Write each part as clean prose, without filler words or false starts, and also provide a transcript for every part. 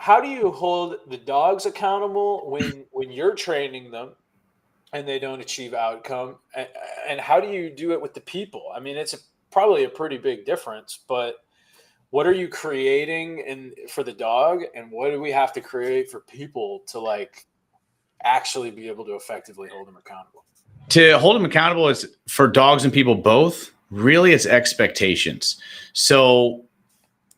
how do you hold the dogs accountable when you're training them and they don't achieve outcome, and how do you do it with the people? I mean, probably a pretty big difference, but what are you creating for the dog, and what do we have to create for people to like actually be able to effectively hold them accountable? To hold them accountable is for dogs and people both. Really, it's expectations. So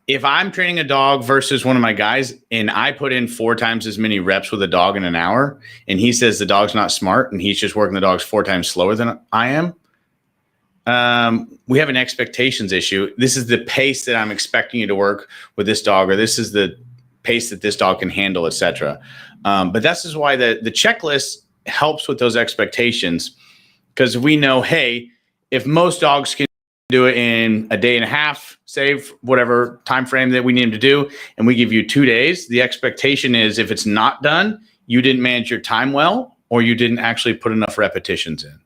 if I'm training a dog versus one of my guys and I put in 4 times as many reps with a dog in an hour and he says the dog's not smart and he's just working the dogs 4 times slower than I am, we have an expectations issue. This is the pace that I'm expecting you to work with this dog, or this is the pace that this dog can handle, etc. But this is why the checklist helps with those expectations, because we know, hey, if most dogs can do it in a day and a half, save whatever time frame that we need them to do, and we give you 2 days, the expectation is if it's not done, you didn't manage your time well, or you didn't actually put enough repetitions in,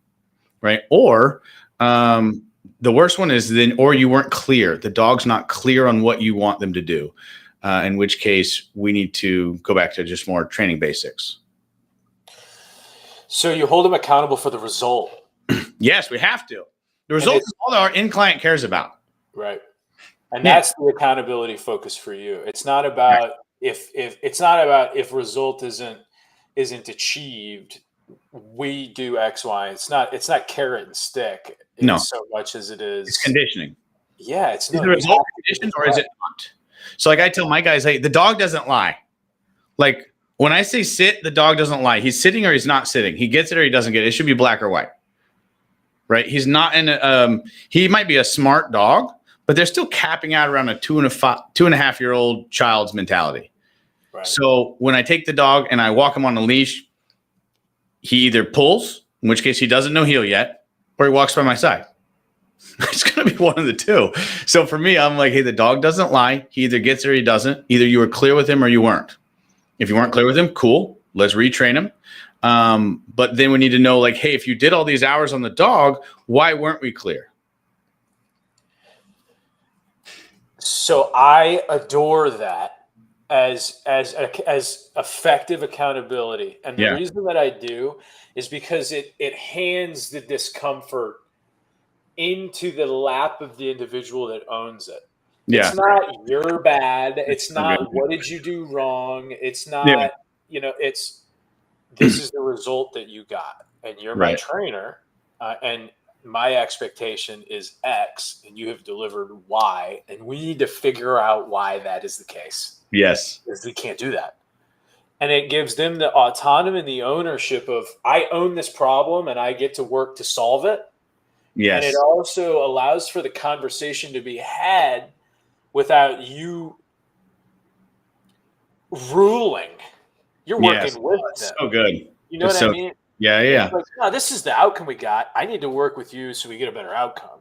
right? Or the worst one is or you weren't clear. The dog's not clear on what you want them to do, in which case we need to go back to just more training basics. So you hold them accountable for the result. Yes, we have to. The result is all that our client cares about. Right. And that's the accountability focus for you. It's not about if result isn't achieved, we do X, Y. It's not carrot and stick so much as it is. It's conditioning. Yeah. It's the result conditioned or is it not? So like I tell my guys, hey, the dog doesn't lie. Like when I say sit, the dog doesn't lie. He's sitting or he's not sitting. He gets it or he doesn't get it. It should be black or white. Right? He's not he might be a smart dog, but they're still capping out around a 2.5-year-old child's mentality. Right. So when I take the dog and I walk him on a leash, he either pulls, in which case he doesn't know heel yet, or he walks by my side. It's going to be one of the two. So for me, I'm like, hey, the dog doesn't lie. He either gets it or he doesn't. Either you were clear with him or you weren't. If you weren't clear with him, cool. Let's retrain him. But then we need to know, like, hey, if you did all these hours on the dog, why weren't we clear? So I adore that as effective accountability. And the reason that I do is because it hands the discomfort into the lap of the individual that owns it. Yeah. It's not you're bad. It's not what did you do wrong. It's not, it's this is the result that you got. And you're my trainer. And my expectation is X and you have delivered Y. And we need to figure out why that is the case. Yes. Because we can't do that. And it gives them the autonomy and the ownership of I own this problem and I get to work to solve it. Yes. And it also allows for the conversation to be had without you ruling. You're working with them. So good. You know what I mean? Yeah. Like, no, this is the outcome we got. I need to work with you so we get a better outcome.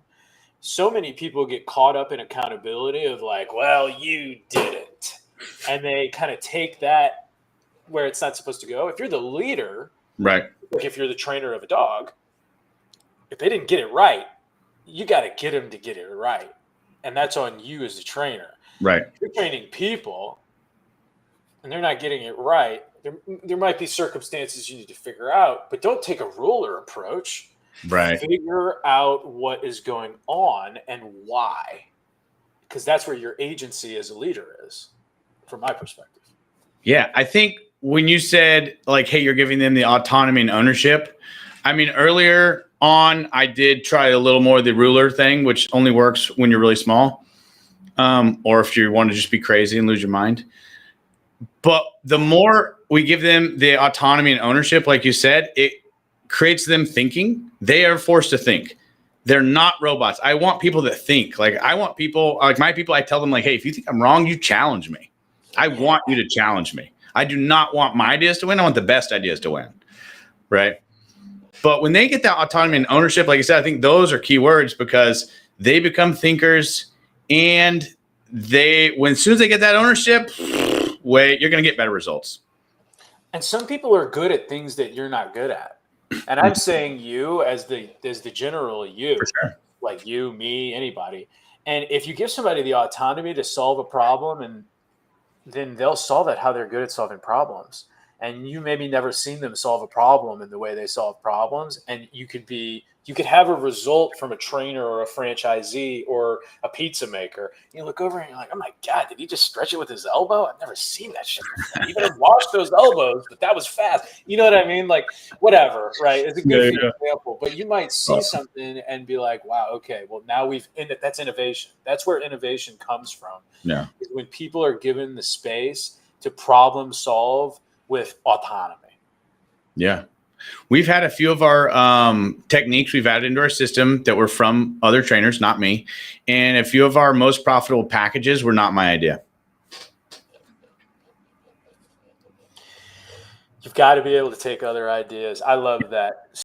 So many people get caught up in accountability of like, well, you didn't. And they kind of take that where it's not supposed to go. If you're the leader, right? Like if you're the trainer of a dog, if they didn't get it right, you got to get them to get it right. And that's on you as the trainer. Right. If you're training people and they're not getting it right, there might be circumstances you need to figure out, but don't take a ruler approach. Right. Figure out what is going on and why, because that's where your agency as a leader is, from my perspective. Yeah. I think when you said like, hey, you're giving them the autonomy and ownership, I mean, earlier on, I did try a little more of the ruler thing, which only works when you're really small, or if you want to just be crazy and lose your mind. But the more we give them the autonomy and ownership, like you said, it creates them thinking. They are forced to think. They're not robots. I want people that think. Like I want people, like my people, I tell them like, hey, if you think I'm wrong, you challenge me. I want you to challenge me. I do not want my ideas to win. I want the best ideas to win. Right. But when they get that autonomy and ownership, like I said, I think those are key words because they become thinkers and as soon as they get that ownership, you're going to get better results. And some people are good at things that you're not good at. And I'm saying you as the general you, for sure. Like you, me, anybody. And if you give somebody the autonomy to solve a problem and then they'll solve that how they're good at solving problems. And you maybe never seen them solve a problem in the way they solve problems. And you could have a result from a trainer or a franchisee or a pizza maker. You look over and you're like, oh my God, did he just stretch it with his elbow? I've never seen that shit before. Even have washed those elbows, but that was fast. You know what I mean? Like, whatever, right? It's a good example. But you might see something and be like, wow, okay, well, now that's innovation. That's where innovation comes from. Yeah. Is when people are given the space to problem solve with autonomy. Yeah. We've had a few of our techniques we've added into our system that were from other trainers, not me. And a few of our most profitable packages were not my idea. You've got to be able to take other ideas. I love that.